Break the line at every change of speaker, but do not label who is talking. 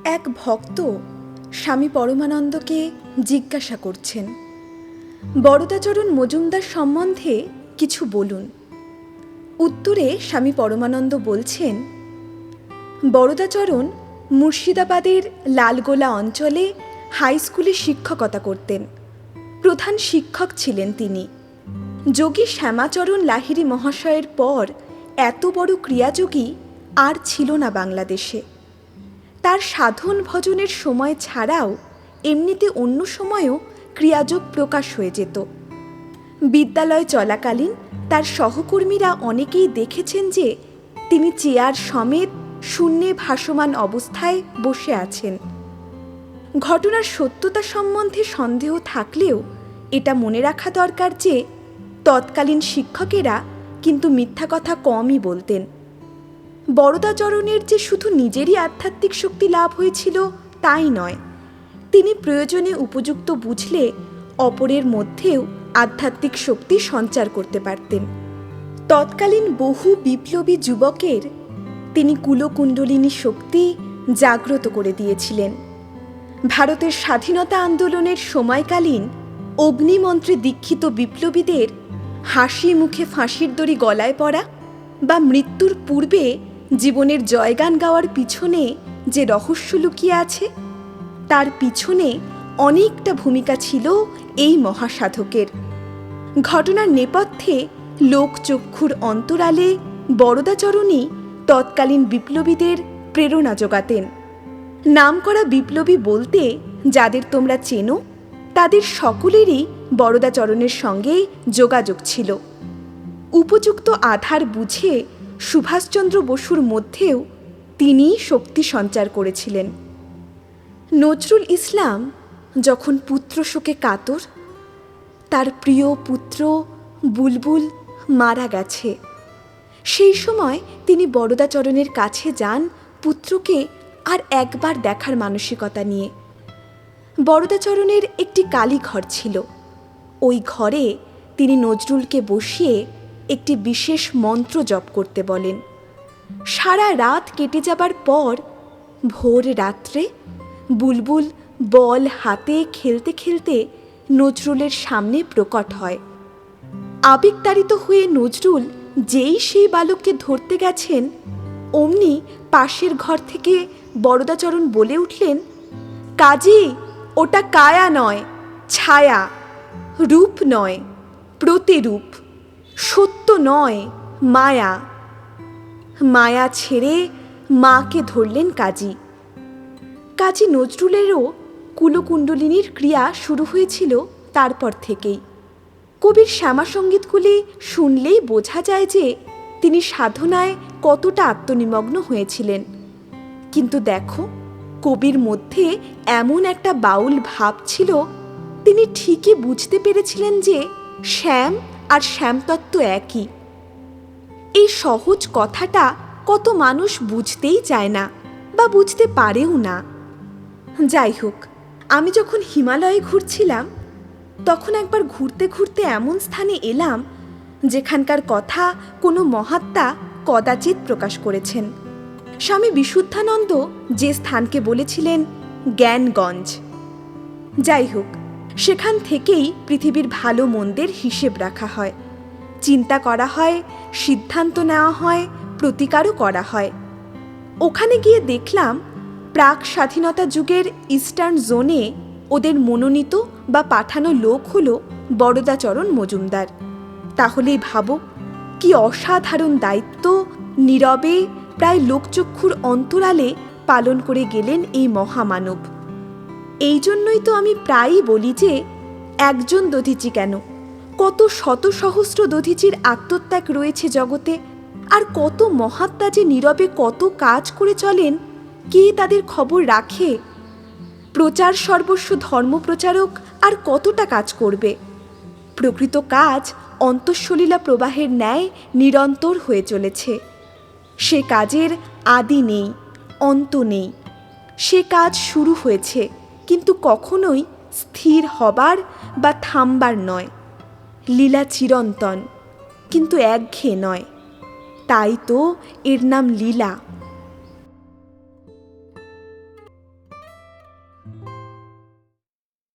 এক ভক্ত স্বামী পরমানন্দকে জিজ্ঞাসা করছেন, বরদাচরণ মজুমদার সম্বন্ধে কিছু বলুন। উত্তরে স্বামী পরমানন্দ বলছেন, বরদাচরণ মুর্শিদাবাদের লালগোলা অঞ্চলে হাই স্কুলে শিক্ষকতা করতেন। প্রধান শিক্ষক ছিলেন তিনি। যোগী শ্যামাচরণ লাহিড়ী মহাশয়ের পর এত বড় ক্রিয়াযোগী আর ছিল না বাংলাদেশে। তার সাধন ভজনের সময় ছাড়াও এমনিতে অন্য সময়েও ক্রিয়াযোগ প্রকাশ হয়ে যেত। বিদ্যালয় চলাকালীন তার সহকর্মীরা অনেকেই দেখেছেন যে তিনি চেয়ার সমেত শূন্যে ভাসমান অবস্থায় বসে আছেন। ঘটনার সত্যতা সম্বন্ধে সন্দেহ থাকলেও এটা মনে রাখা দরকার যে তৎকালীন শিক্ষকেরা কিন্তু মিথ্যা কথা কমই বলতেন। বরদাচরণের যে শুধু নিজেরই আধ্যাত্মিক শক্তি লাভ হয়েছিল তাই নয়, তিনি প্রয়োজনে উপযুক্ত বুঝলে অপরের মধ্যেও আধ্যাত্মিক শক্তি সঞ্চার করতে পারতেন। তৎকালীন বহু বিপ্লবী যুবকের তিনি কুলকুণ্ডলিনী শক্তি জাগ্রত করে দিয়েছিলেন। ভারতের স্বাধীনতা আন্দোলনের সময়কালীন অগ্নিমন্ত্রে দীক্ষিত বিপ্লবীদের হাসি মুখে ফাঁসির দড়ি গলায় পড়া বা মৃত্যুর পূর্বে জীবনের জয়গান গাওয়ার পিছনে যে রহস্য লুকিয়ে আছে, তার পিছনে অনেকটা ভূমিকা ছিল এই মহাসাধকের। ঘটনার নেপথ্যে লোকচক্ষুর অন্তরালে বরদাচরণই তৎকালীন বিপ্লবীদের প্রেরণা যোগাতেন। নামকরা বিপ্লবী বলতে যাদের তোমরা চেনো, তাদের সকলেরই বরদাচরণের সঙ্গে যোগাযোগ ছিল। উপযুক্ত আধার বুঝে সুভাষচন্দ্র বসুর মধ্যেও তিনিই শক্তি সঞ্চার করেছিলেন। নজরুল ইসলাম যখন পুত্র শোকে কাতর, তার প্রিয় পুত্র বুলবুল মারা গেছে, সেই সময় তিনি বরদাচরণের কাছে যান পুত্রকে আর একবার দেখার মানসিকতা নিয়ে। বরদাচরণের একটি কালীঘর ছিল। ওই ঘরে তিনি নজরুলকে বসিয়ে একটি বিশেষ মন্ত্র জপ করতে বলেন। সারা রাত কেটে যাবার পর ভোর রাত্রে বুলবুল বল হাতে খেলতে খেলতে নজরুলের সামনে প্রকট হয়। আবেগতাড়িত হয়ে নজরুল যেই সেই বালককে ধরতে গেছেন, অমনি পাশের ঘর থেকে বরদাচরণ বলে উঠলেন, কাজী, ওটা কায়া নয়, ছায়া, রূপ নয়, প্রতিরূপ, সত্য নয়, মায়া। মায়া ছেড়ে মাকে ধরলেন কাজী। কাজী নজরুলেরও কুলকুণ্ডলিনীর ক্রিয়া শুরু হয়েছিল তারপর থেকেই। কবির শ্যামাসঙ্গীতগুলি শুনলেই বোঝা যায় যে তিনি সাধনায় কতটা আত্মনিমগ্ন হয়েছিলেন। কিন্তু দেখো, কবির মধ্যে এমন একটা বাউল ভাব ছিল, তিনি ঠিকই বুঝতে পেরেছিলেন যে শ্যাম আর শ্যামতত্ত্ব একই। এই সহজ কথাটা কত মানুষ বুঝতেই চায় না বা বুঝতে পারেও না। যাই হোক, আমি যখন হিমালয়ে ঘুরছিলাম, তখন একবার ঘুরতে ঘুরতে এমন স্থানে এলাম যেখানকার কথা কোনো মহাত্মা কদাচিৎ প্রকাশ করেছেন। স্বামী বিশুদ্ধানন্দ যে স্থানকে বলেছিলেন জ্ঞানগঞ্জ। যাই হোক, সেখান থেকেই পৃথিবীর ভালো মন্দের হিসেব রাখা হয়, চিন্তা করা হয়, সিদ্ধান্ত নেওয়া হয়, প্রতিকারও করা হয়। ওখানে গিয়ে দেখলাম প্রাক স্বাধীনতা যুগের ইস্টার্ন জোনে ওদের মনোনীত বা পাঠানো লোক হলো বরদাচরণ মজুমদার। তাহলেই ভাবো, কি অসাধারণ দায়িত্ব নীরবে প্রায় লোকচক্ষুর অন্তরালে পালন করে গেলেন এই মহামানব। এই জন্যই তো আমি প্রায়ই বলি যে একজন দধিচি কেন, কত শত সহস্র দধিচির আত্মত্যাগ রয়েছে জগতে, আর কত মহাত্মা যে নীরবে কত কাজ করে চলেন, কে তাদের খবর রাখে? প্রচার সর্বস্ব ধর্মপ্রচারক আর কতটা কাজ করবে? প্রকৃত কাজ অন্তঃসলীলা প্রবাহের ন্যায় নিরন্তর হয়ে চলেছে। সে কাজের আদি নেই, অন্ত নেই। সে কাজ শুরু হয়েছে, কিন্তু কখনোই স্থির হবার বা থামবার নয়। লীলা চিরন্তন, কিন্তু একঘেয়ে নয়। তাই তো এর নাম লীলা।